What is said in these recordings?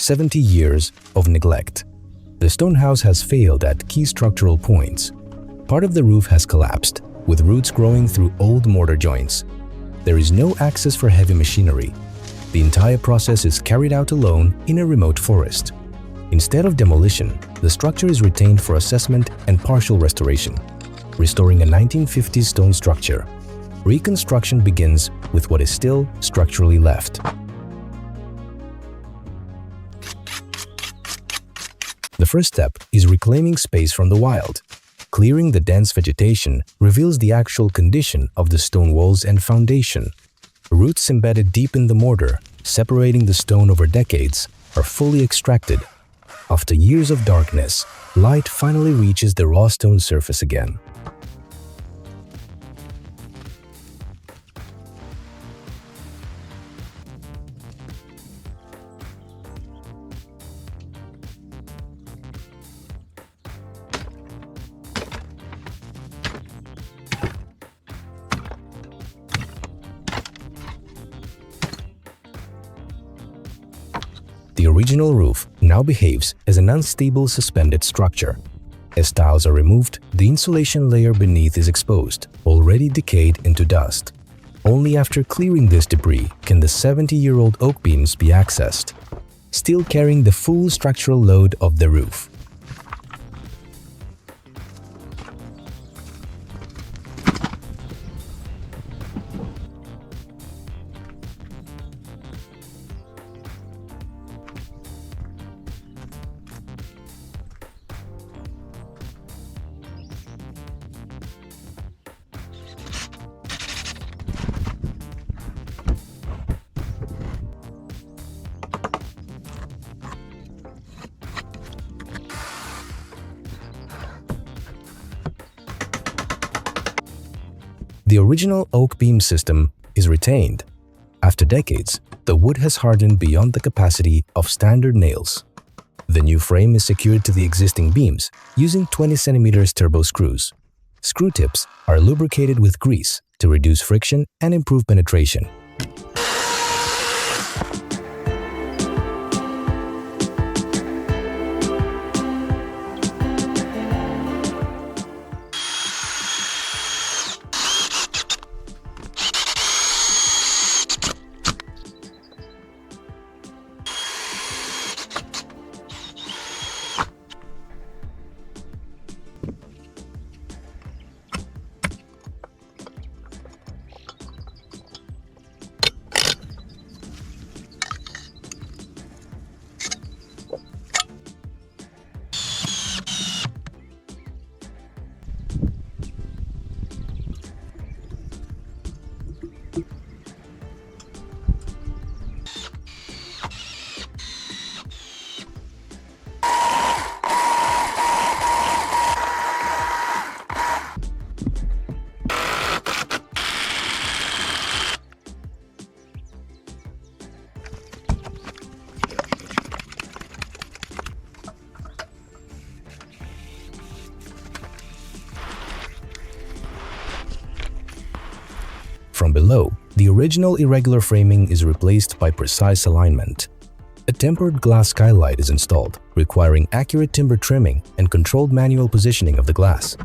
70 years of neglect. The stone house has failed at key structural points. Part of the roof has collapsed, with roots growing through old mortar joints. There is no access for heavy machinery. The entire process is carried out alone in a remote forest. Instead of demolition, the structure is retained for assessment and partial restoration, restoring a 1950s stone structure. Reconstruction begins with what is still structurally left. The first step is reclaiming space from the wild. Clearing the dense vegetation reveals the actual condition of the stone walls and foundation. Roots embedded deep in the mortar, separating the stone over decades, are fully extracted. After years of darkness, light finally reaches the raw stone surface again. The original roof now behaves as an unstable suspended structure. As tiles are removed, the insulation layer beneath is exposed, already decayed into dust. Only after clearing this debris can the 70-year-old oak beams be accessed, still carrying the full structural load of the roof. The original oak beam system is retained. After decades, the wood has hardened beyond the capacity of standard nails. The new frame is secured to the existing beams using 20 cm turbo screws. Screw tips are lubricated with grease to reduce friction and improve penetration. From below, the original irregular framing is replaced by precise alignment. A tempered glass skylight is installed, requiring accurate timber trimming and controlled manual positioning of the glass.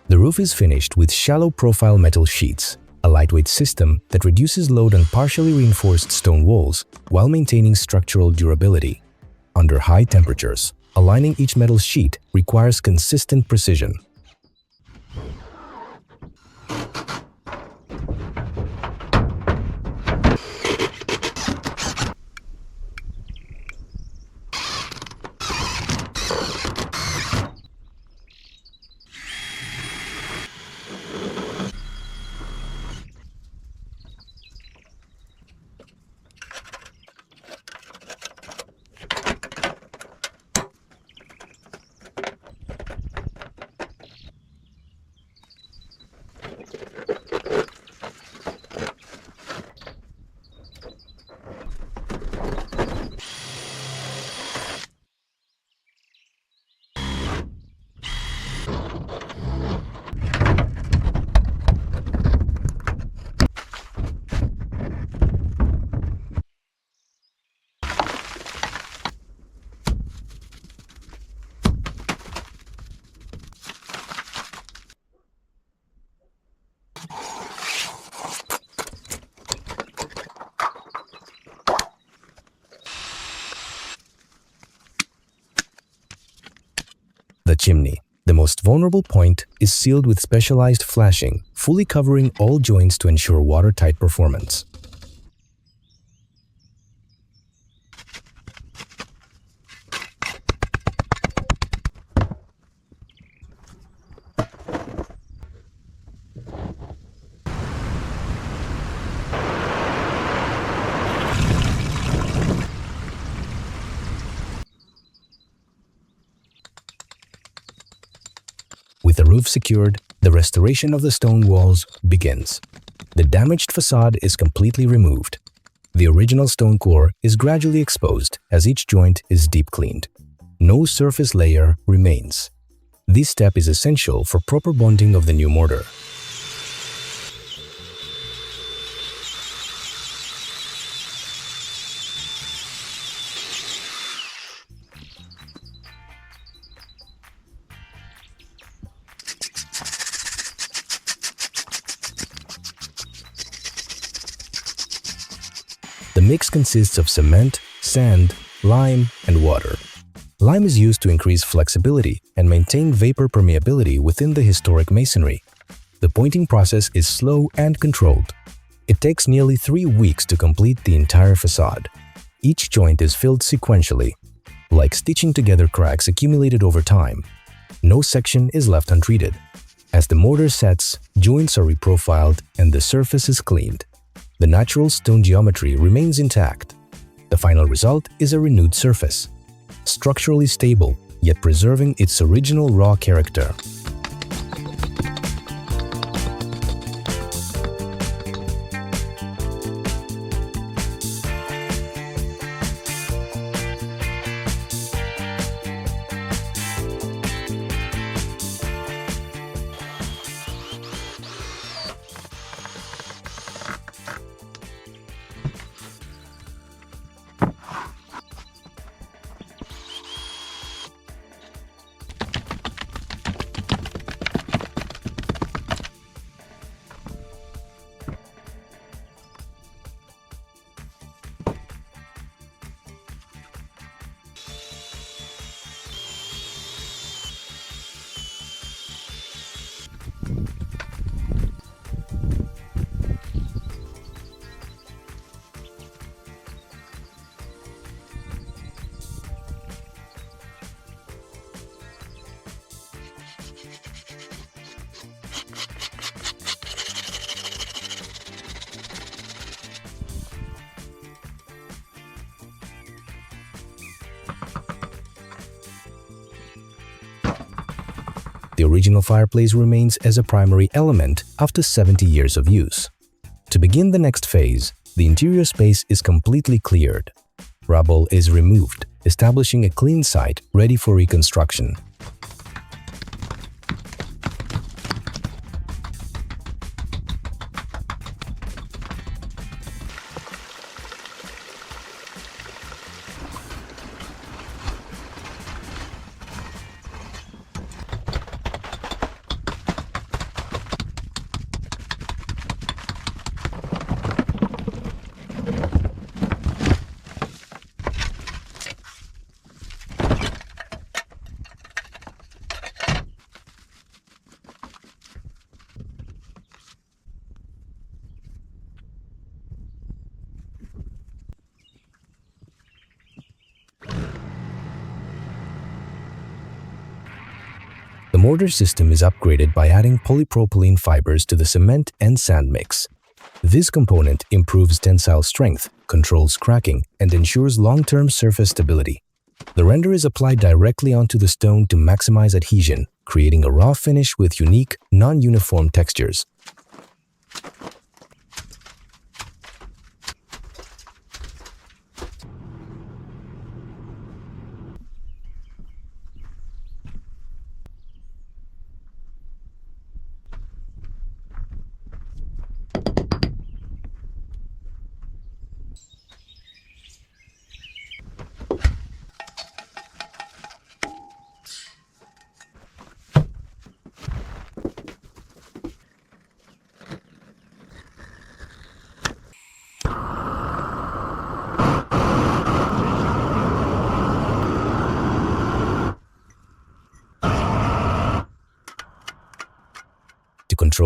The roof is finished with shallow profile metal sheets, a lightweight system that reduces load on partially reinforced stone walls while maintaining structural durability. Under high temperatures, aligning each metal sheet requires consistent precision. chimney. The most vulnerable point is sealed with specialized flashing, fully covering all joints to ensure watertight performance. With the roof secured, the restoration of the stone walls begins. The damaged facade is completely removed. The original stone core is gradually exposed as each joint is deep cleaned. No surface layer remains. This step is essential for proper bonding of the new mortar. The mix consists of cement, sand, lime, and water. Lime is used to increase flexibility and maintain vapor permeability within the historic masonry. The pointing process is slow and controlled. It takes nearly 3 weeks to complete the entire facade. Each joint is filled sequentially, like stitching together cracks accumulated over time. No section is left untreated. As the mortar sets, joints are reprofiled and the surface is cleaned. The natural stone geometry remains intact. The final result is a renewed surface, structurally stable, yet preserving its original raw character. The original fireplace remains as a primary element after 70 years of use. To begin the next phase, the interior space is completely cleared. Rubble is removed, establishing a clean site ready for reconstruction. The mortar system is upgraded by adding polypropylene fibers to the cement and sand mix. This component improves tensile strength, controls cracking, and ensures long-term surface stability. The render is applied directly onto the stone to maximize adhesion, creating a raw finish with unique, non-uniform textures.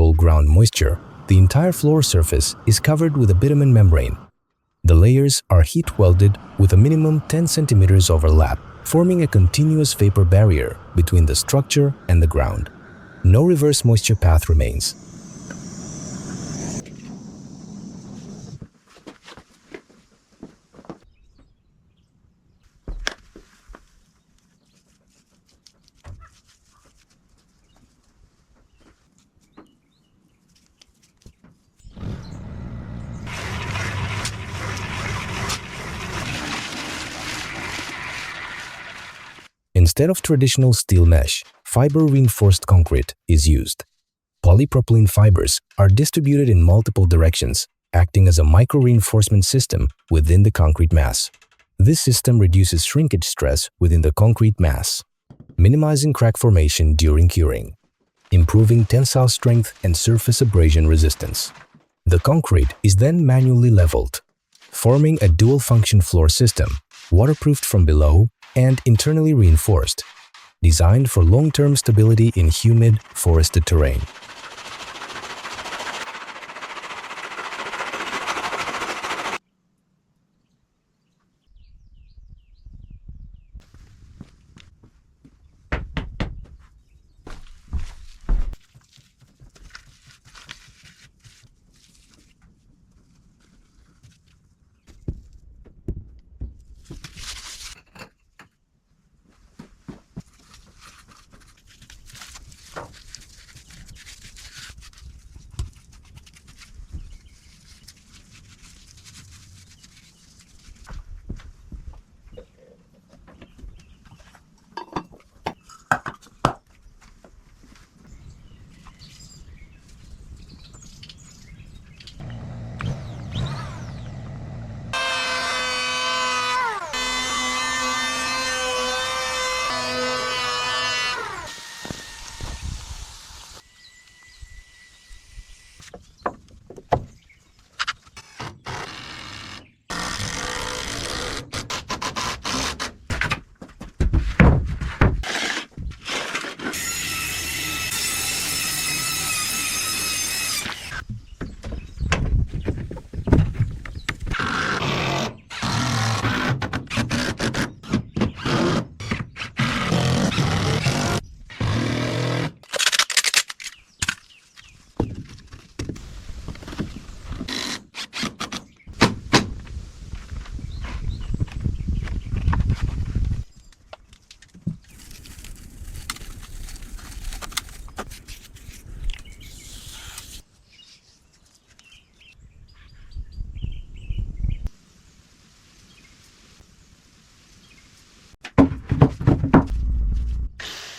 control ground moisture, the entire floor surface is covered with a bitumen membrane. The layers are heat welded with a minimum 10 centimeters overlap, forming a continuous vapor barrier between the structure and the ground. No reverse moisture path remains. Instead of traditional steel mesh, fiber-reinforced concrete is used. Polypropylene fibers are distributed in multiple directions, acting as a micro-reinforcement system within the concrete mass. This system reduces shrinkage stress within the concrete mass, minimizing crack formation during curing, improving tensile strength and surface abrasion resistance. The concrete is then manually leveled, forming a dual-function floor system, waterproofed from below and internally reinforced, designed for long-term stability in humid, forested terrain.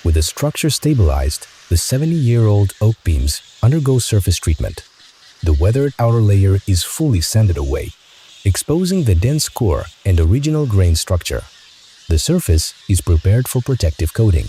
With the structure stabilized, the 70-year-old oak beams undergo surface treatment. The weathered outer layer is fully sanded away, exposing the dense core and original grain structure. The surface is prepared for protective coating.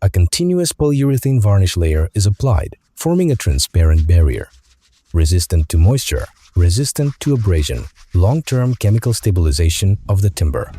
A continuous polyurethane varnish layer is applied, forming a transparent barrier. Resistant to moisture, resistant to abrasion, long-term chemical stabilization of the timber.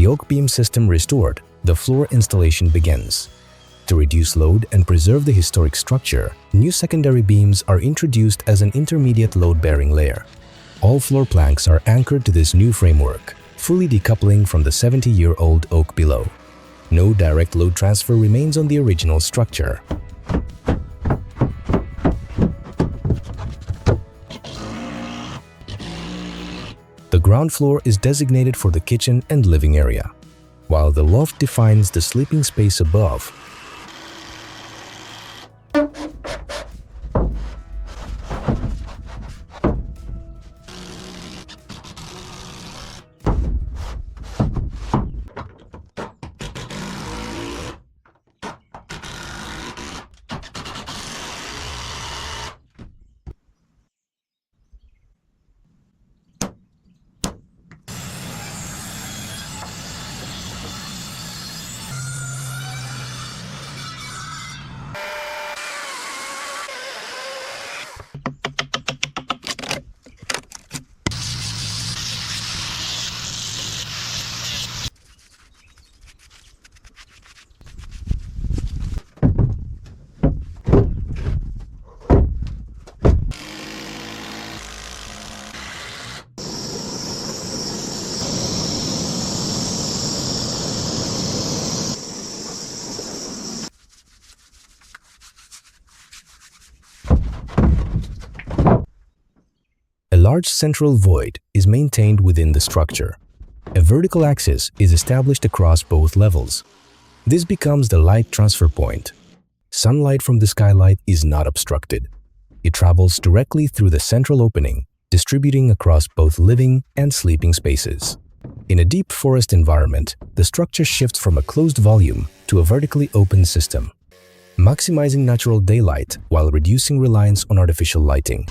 oak beam system restored, the floor installation begins. To reduce load and preserve the historic structure, new secondary beams are introduced as an intermediate load-bearing layer. All floor planks are anchored to this new framework, fully decoupling from the 70-year-old oak below. No direct load transfer remains on the original structure. The ground floor is designated for the kitchen and living area, while the loft defines the sleeping space above. A large central void is maintained within the structure. A vertical axis is established across both levels. This becomes the light transfer point. Sunlight from the skylight is not obstructed. It travels directly through the central opening, distributing across both living and sleeping spaces. In a deep forest environment, the structure shifts from a closed volume to a vertically open system, maximizing natural daylight while reducing reliance on artificial lighting.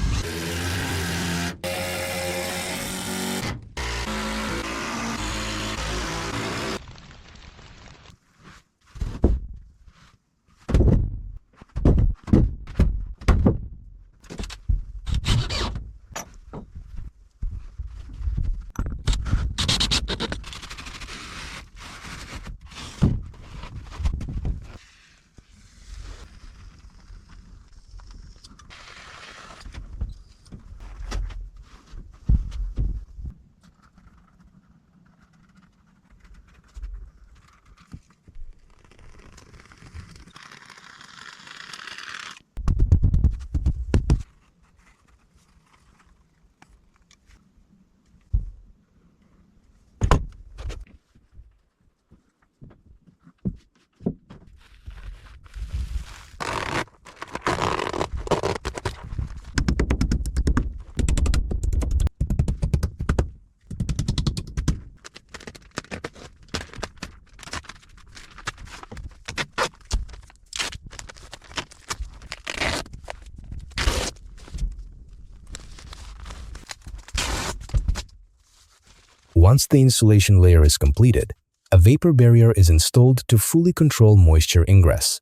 Once the insulation layer is completed, a vapor barrier is installed to fully control moisture ingress.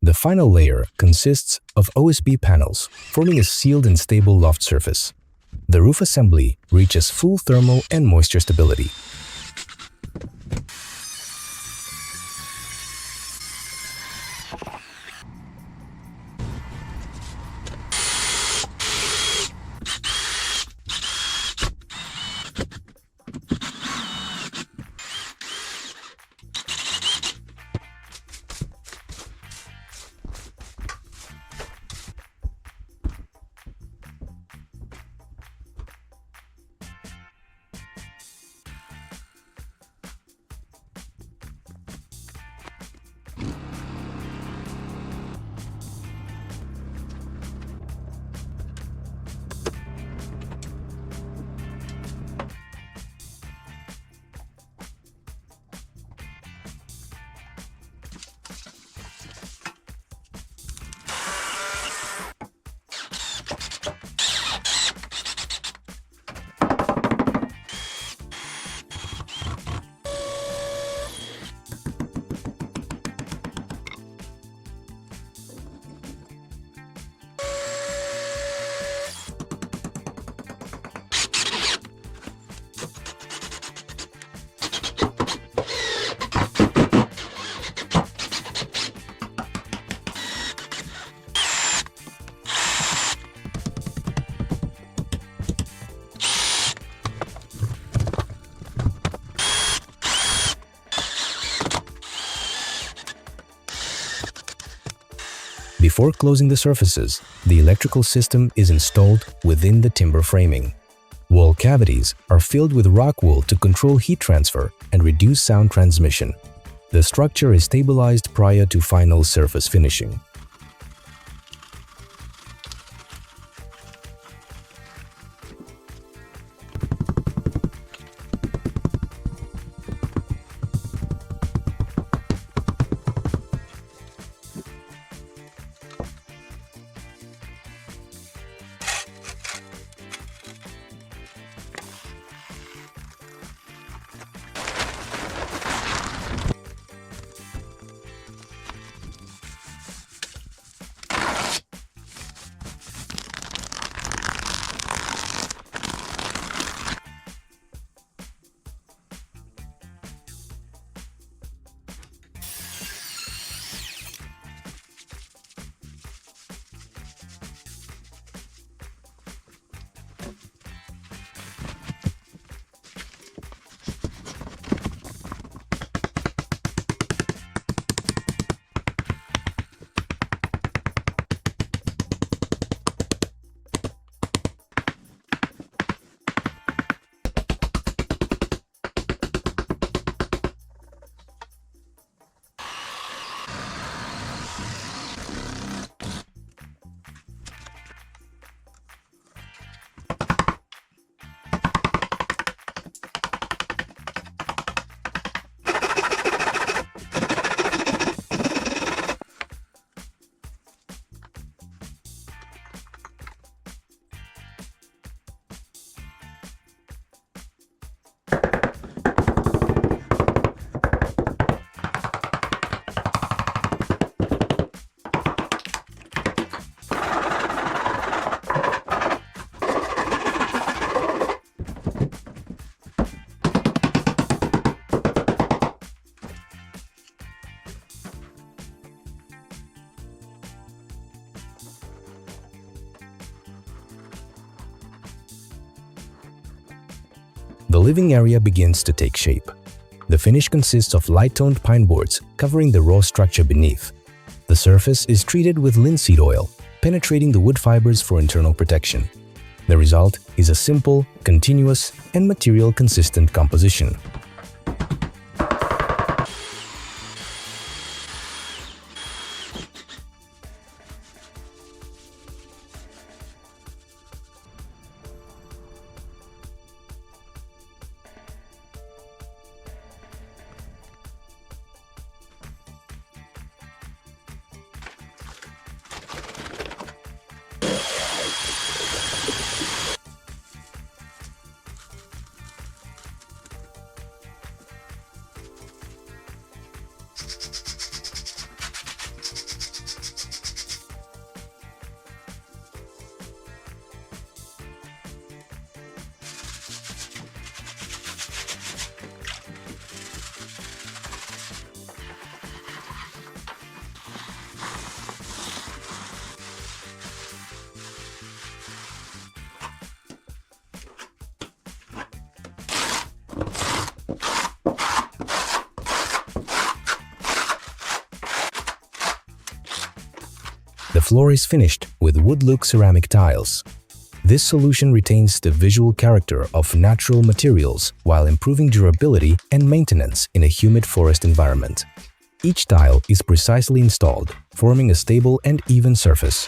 The final layer consists of OSB panels, forming a sealed and stable loft surface. The roof assembly reaches full thermal and moisture stability. Before closing the surfaces, the electrical system is installed within the timber framing. Wall cavities are filled with rock wool to control heat transfer and reduce sound transmission. The structure is stabilized prior to final surface finishing. The living area begins to take shape. The finish consists of light-toned pine boards covering the raw structure beneath. The surface is treated with linseed oil, penetrating the wood fibers for internal protection. The result is a simple, continuous, and material-consistent composition. The floor is finished with wood-look ceramic tiles. This solution retains the visual character of natural materials while improving durability and maintenance in a humid forest environment. Each tile is precisely installed, forming a stable and even surface.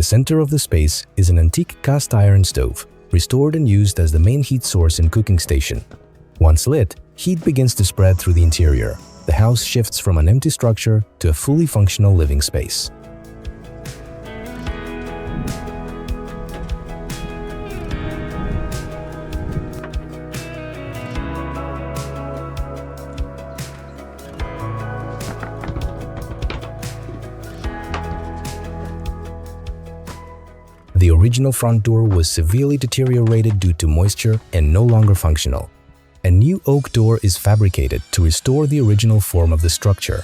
The center of the space is an antique cast iron stove, restored and used as the main heat source and cooking station. Once lit, heat begins to spread through the interior. The house shifts from an empty structure to a fully functional living space. The original front door was severely deteriorated due to moisture and no longer functional. A new oak door is fabricated to restore the original form of the structure.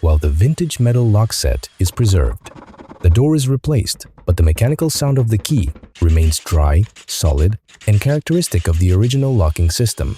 While the vintage metal lock set is preserved, the door is replaced, but the mechanical sound of the key remains dry, solid, and characteristic of the original locking system.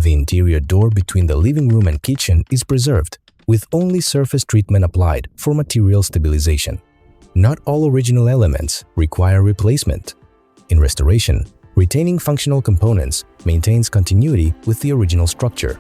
The interior door between the living room and kitchen is preserved, with only surface treatment applied for material stabilization. Not all original elements require replacement. In restoration, retaining functional components maintains continuity with the original structure.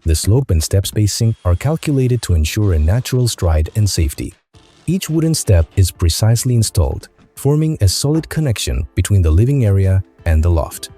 The slope and step spacing are calculated to ensure a natural stride and safety. Each wooden step is precisely installed, forming a solid connection between the living area and the loft.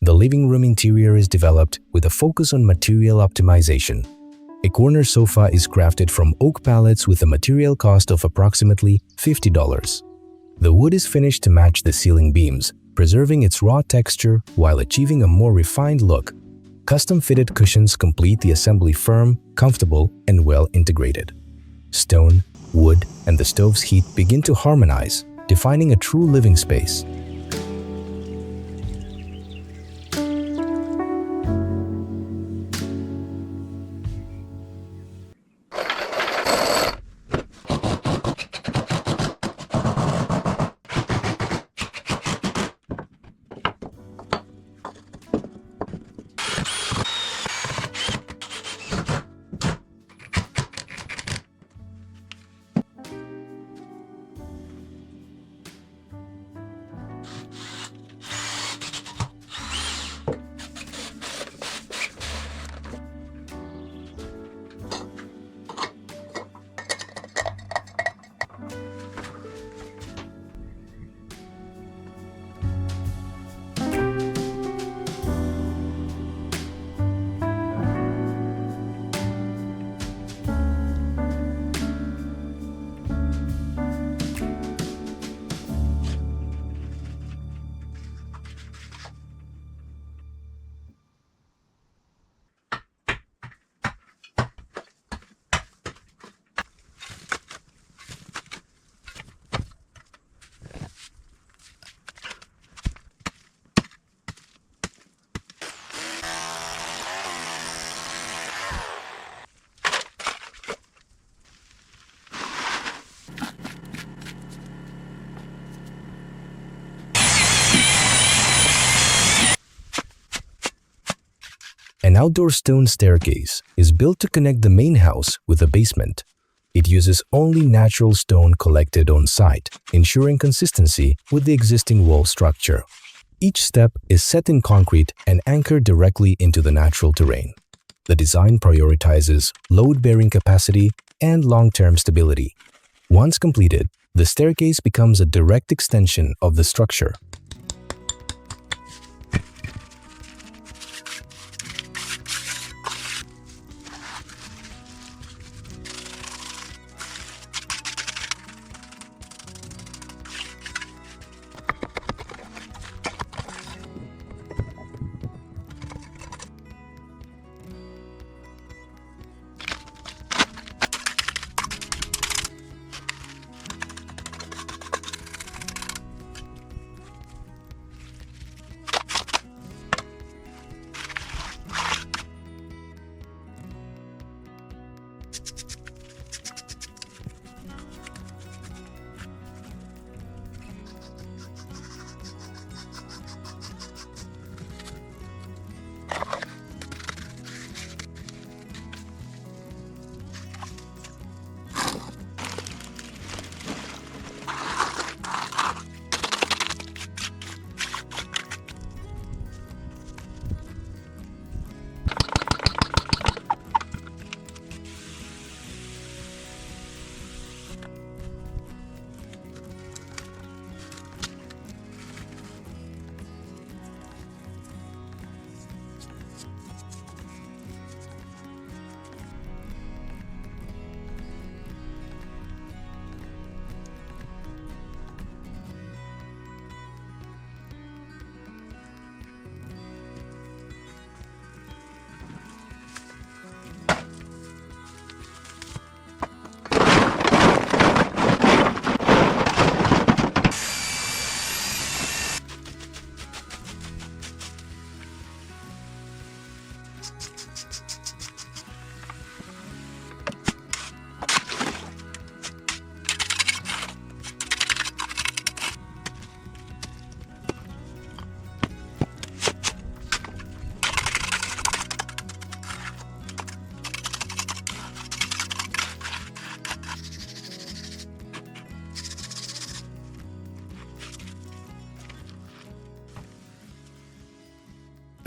The living room interior is developed with a focus on material optimization. A corner sofa is crafted from oak pallets with a material cost of approximately $50. The wood is finished to match the ceiling beams, preserving its raw texture while achieving a more refined look. Custom-fitted cushions complete the assembly firm, comfortable, and well integrated. Stone, wood, and the stove's heat begin to harmonize, defining a true living space. An outdoor stone staircase is built to connect the main house with the basement. It uses only natural stone collected on site, ensuring consistency with the existing wall structure. Each step is set in concrete and anchored directly into the natural terrain. The design prioritizes load-bearing capacity and long-term stability. Once completed, the staircase becomes a direct extension of the structure.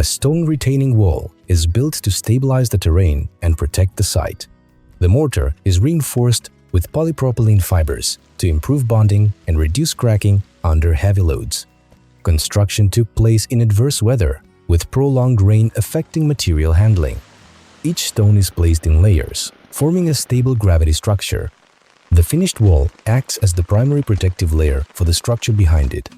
A stone retaining wall is built to stabilize the terrain and protect the site. The mortar is reinforced with polypropylene fibers to improve bonding and reduce cracking under heavy loads. Construction took place in adverse weather, with prolonged rain affecting material handling. Each stone is placed in layers, forming a stable gravity structure. The finished wall acts as the primary protective layer for the structure behind it.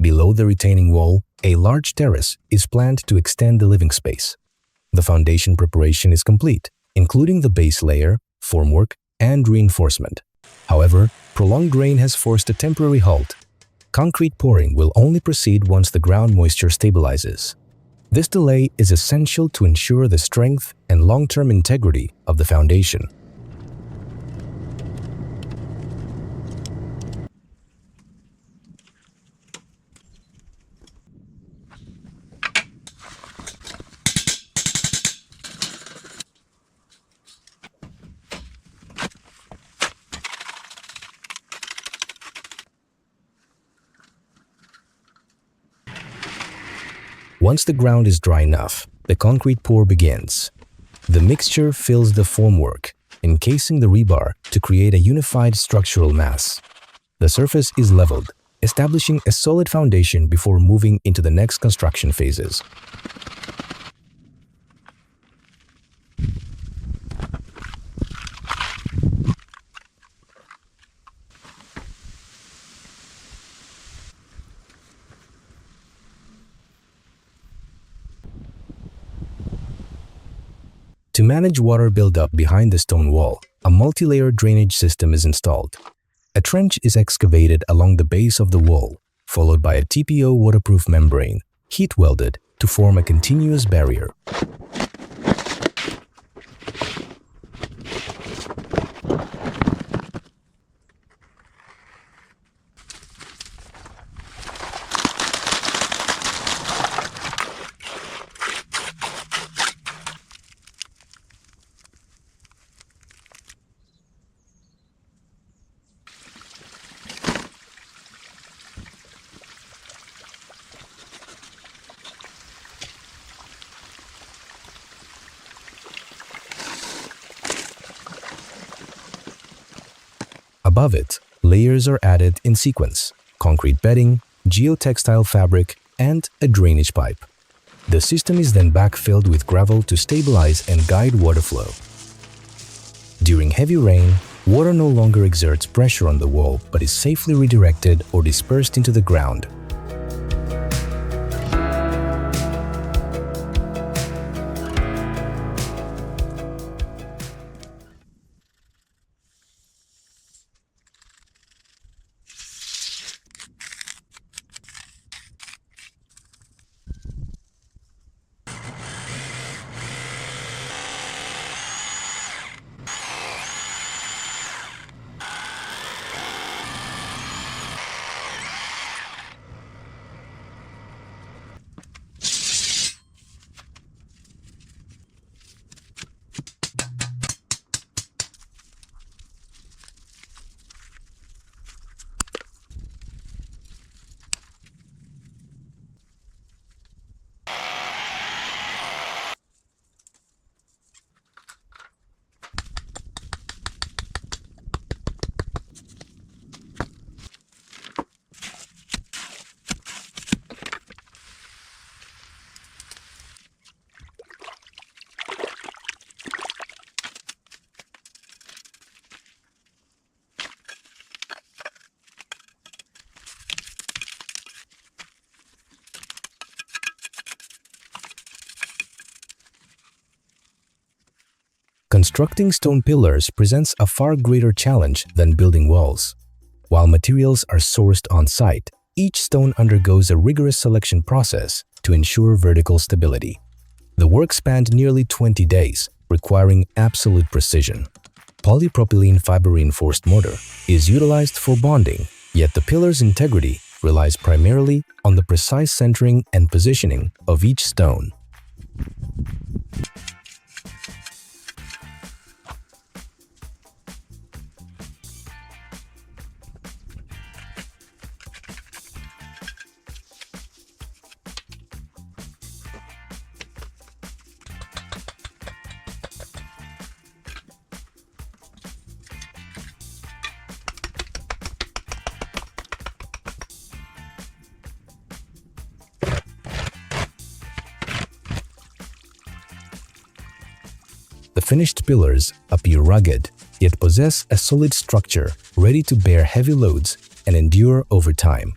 Below the retaining wall, a large terrace is planned to extend the living space. The foundation preparation is complete, including the base layer, formwork, and reinforcement. However, prolonged rain has forced a temporary halt. Concrete pouring will only proceed once the ground moisture stabilizes. This delay is essential to ensure the strength and long-term integrity of the foundation. Once the ground is dry enough, the concrete pour begins. The mixture fills the formwork, encasing the rebar to create a unified structural mass. The surface is leveled, establishing a solid foundation before moving into the next construction phases. To manage water buildup behind the stone wall, a multi-layer drainage system is installed. A trench is excavated along the base of the wall, followed by a TPO waterproof membrane, heat welded to form a continuous barrier. Above it, layers are added in sequence: concrete bedding, geotextile fabric, and a drainage pipe. The system is then backfilled with gravel to stabilize and guide water flow. During heavy rain, water no longer exerts pressure on the wall but is safely redirected or dispersed into the ground. Constructing stone pillars presents a far greater challenge than building walls. While materials are sourced on site, each stone undergoes a rigorous selection process to ensure vertical stability. The work spanned nearly 20 days, requiring absolute precision. Polypropylene fiber-reinforced mortar is utilized for bonding, yet the pillar's integrity relies primarily on the precise centering and positioning of each stone. The finished pillars appear rugged, yet possess a solid structure ready to bear heavy loads and endure over time.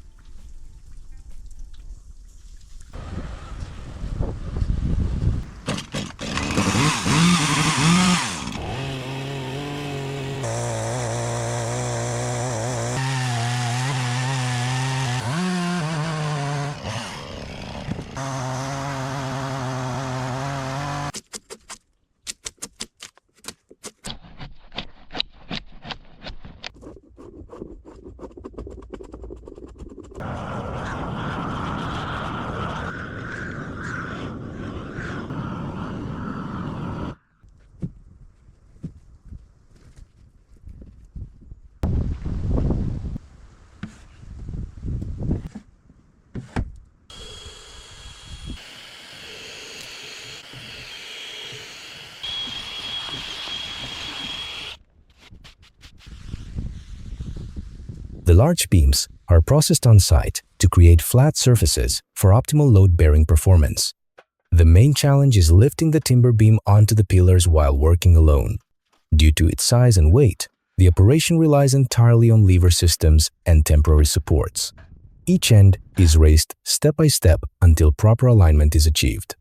The large beams are processed on site to create flat surfaces for optimal load-bearing performance. The main challenge is lifting the timber beam onto the pillars while working alone. Due to its size and weight, the operation relies entirely on lever systems and temporary supports. Each end is raised step by step until proper alignment is achieved.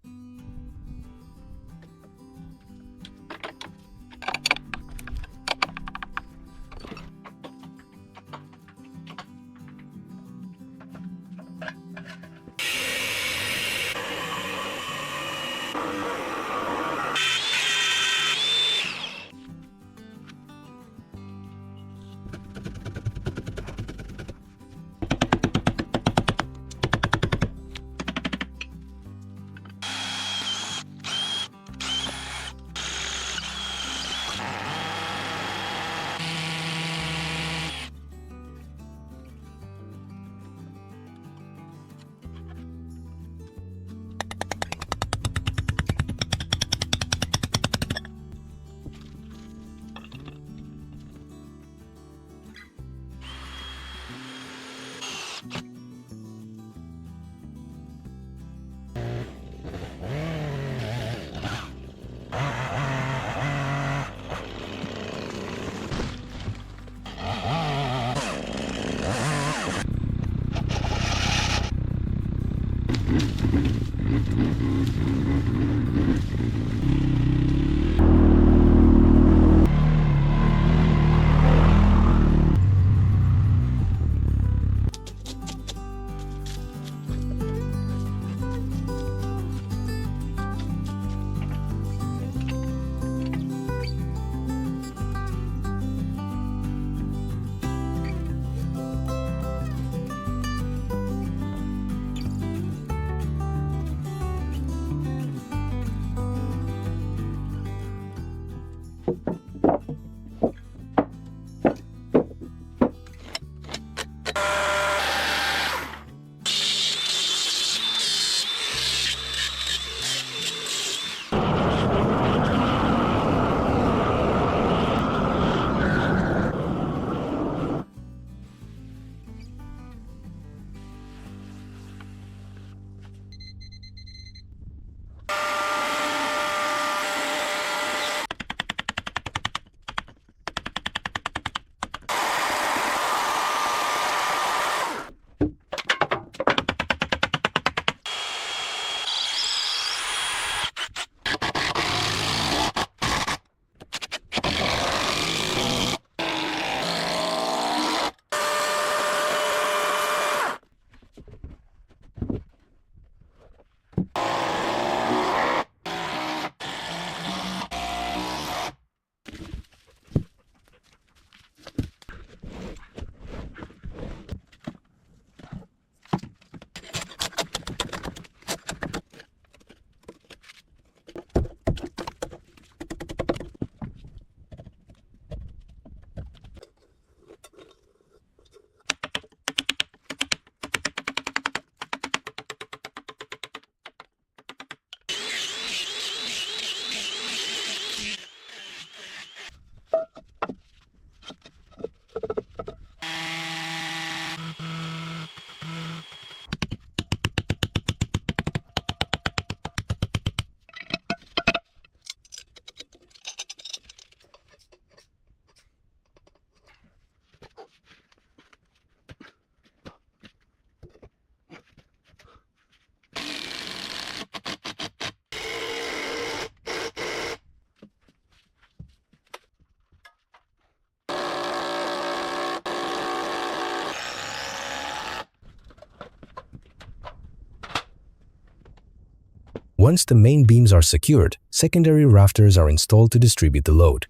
Once the main beams are secured, secondary rafters are installed to distribute the load.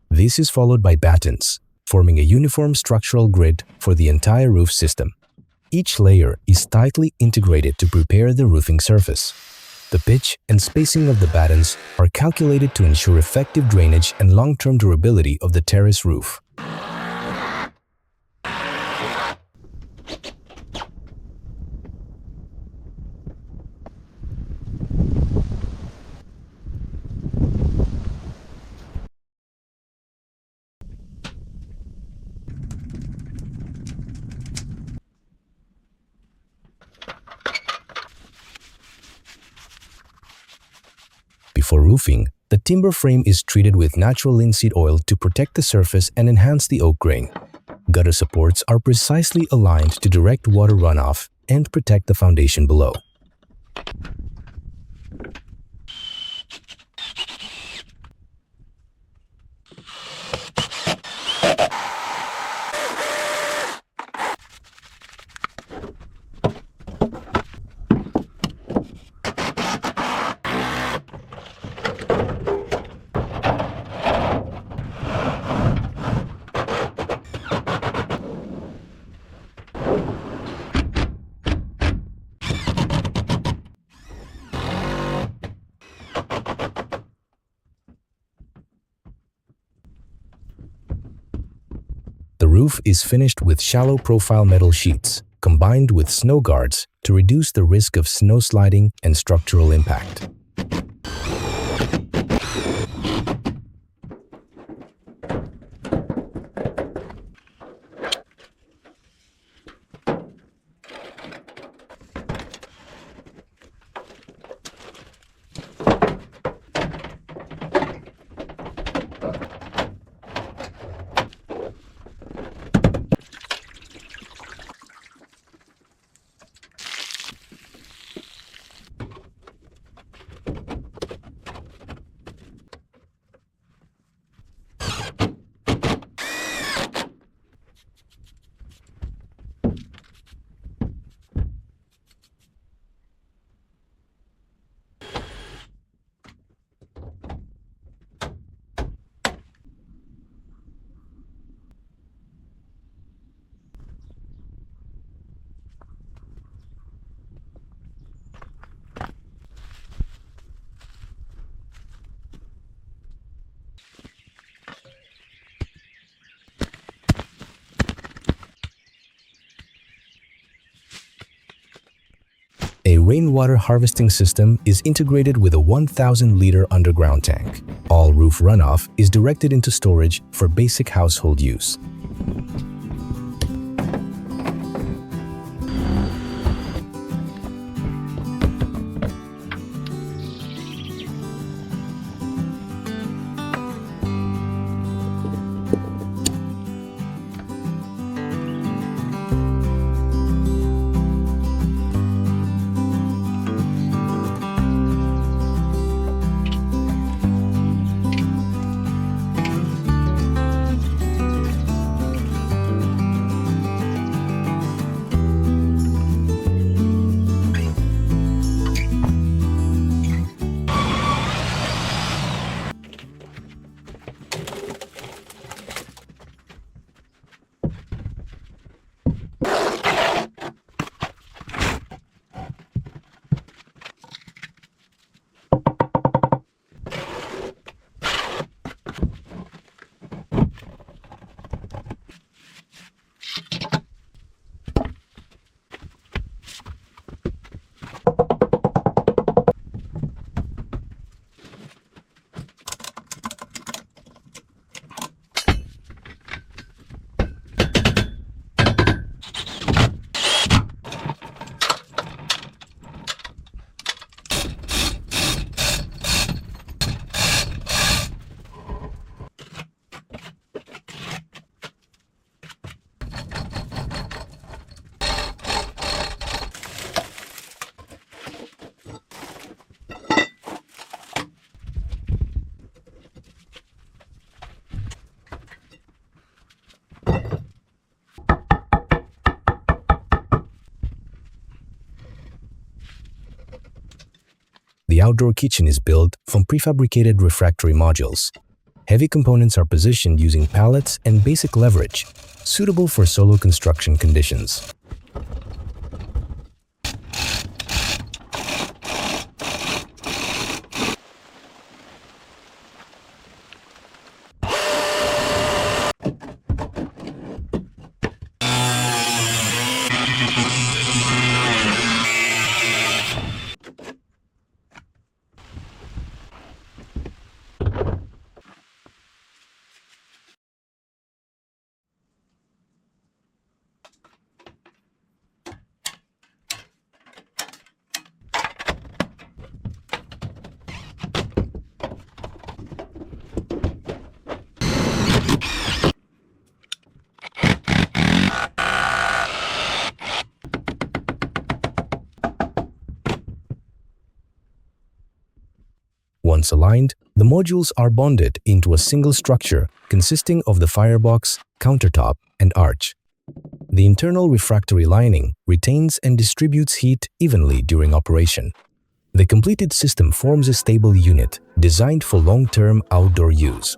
This is followed by battens, forming a uniform structural grid for the entire roof system. Each layer is tightly integrated to prepare the roofing surface. The pitch and spacing of the battens are calculated to ensure effective drainage and long-term durability of the terrace roof. Before roofing, the timber frame is treated with natural linseed oil to protect the surface and enhance the oak grain. Gutter supports are precisely aligned to direct water runoff and protect the foundation below. The roof is finished with shallow profile metal sheets, combined with snow guards to reduce the risk of snow sliding and structural impact. A rainwater harvesting system is integrated with a 1,000-liter underground tank. All roof runoff is directed into storage for basic household use. The outdoor kitchen is built from prefabricated refractory modules. Heavy components are positioned using pallets and basic leverage, suitable for solo construction conditions. Once aligned, the modules are bonded into a single structure consisting of the firebox, countertop, and arch. The internal refractory lining retains and distributes heat evenly during operation. The completed system forms a stable unit designed for long-term outdoor use.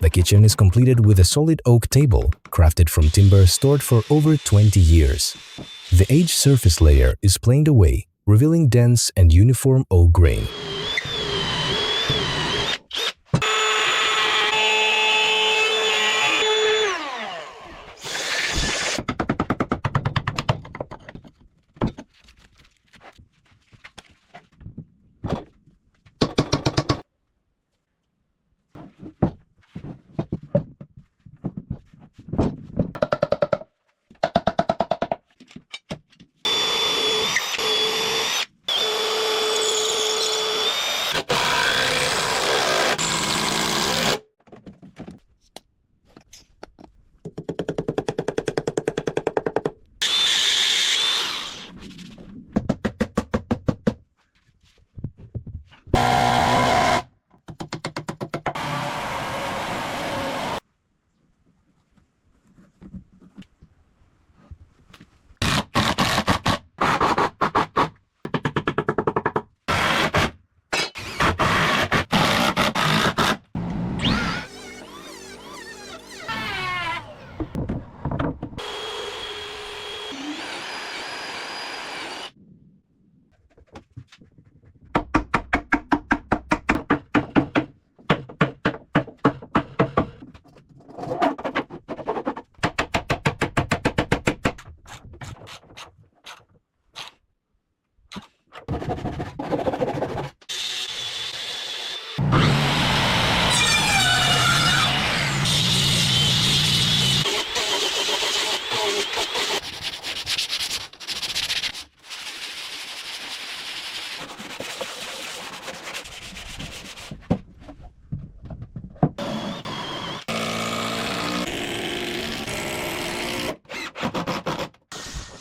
The kitchen is completed with a solid oak table, crafted from timber stored for over 20 years. The aged surface layer is planed away, revealing dense and uniform oak grain.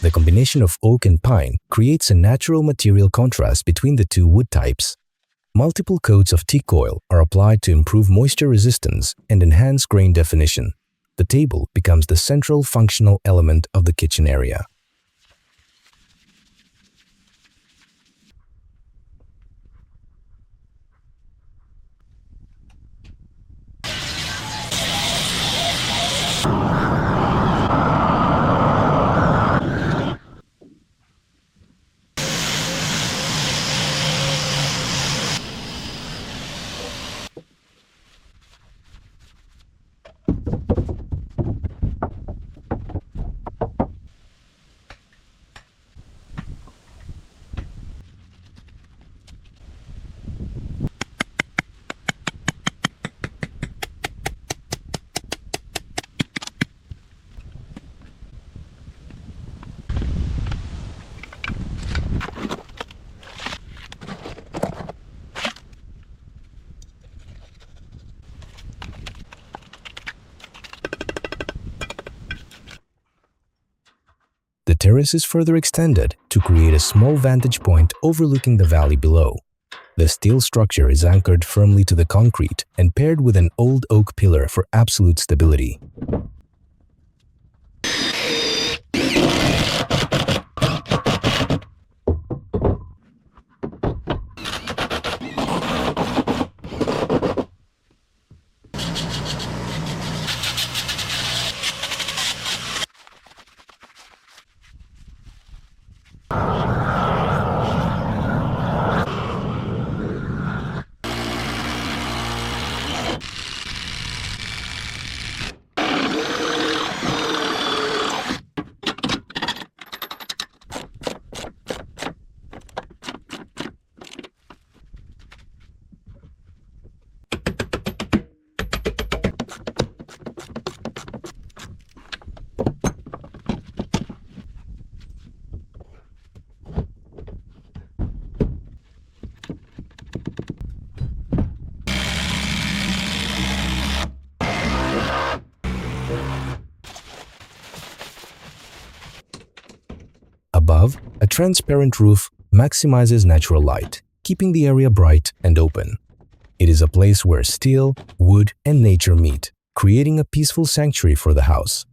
The combination of oak and pine creates a natural material contrast between the two wood types. Multiple coats of teak oil are applied to improve moisture resistance and enhance grain definition. The table becomes the central functional element of the kitchen area. The terrace is further extended to create a small vantage point overlooking the valley below. The steel structure is anchored firmly to the concrete and paired with an old oak pillar for absolute stability. transparent roof maximizes natural light, keeping the area bright and open. It is a place where steel, wood, and nature meet, creating a peaceful sanctuary for the house.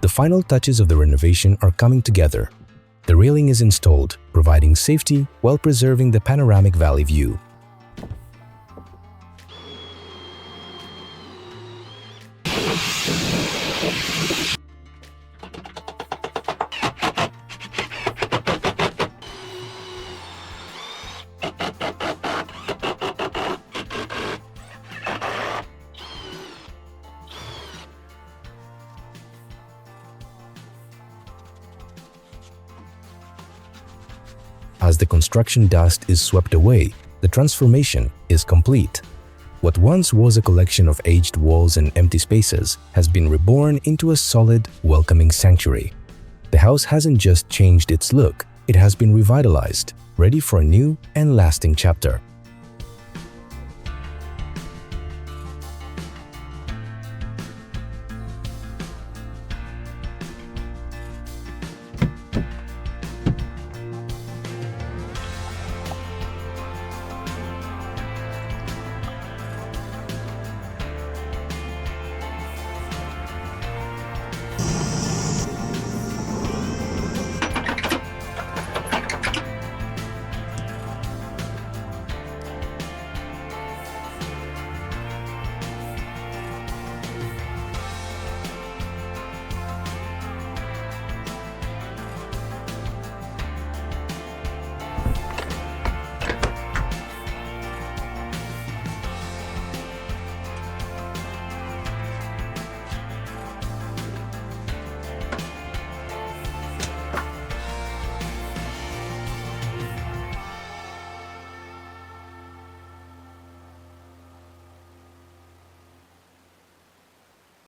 The final touches of the renovation are coming together. The railing is installed, providing safety while preserving the panoramic valley view. As the construction dust is swept away, the transformation is complete. What once was a collection of aged walls and empty spaces has been reborn into a solid, welcoming sanctuary. The house hasn't just changed its look, it has been revitalized, ready for a new and lasting chapter.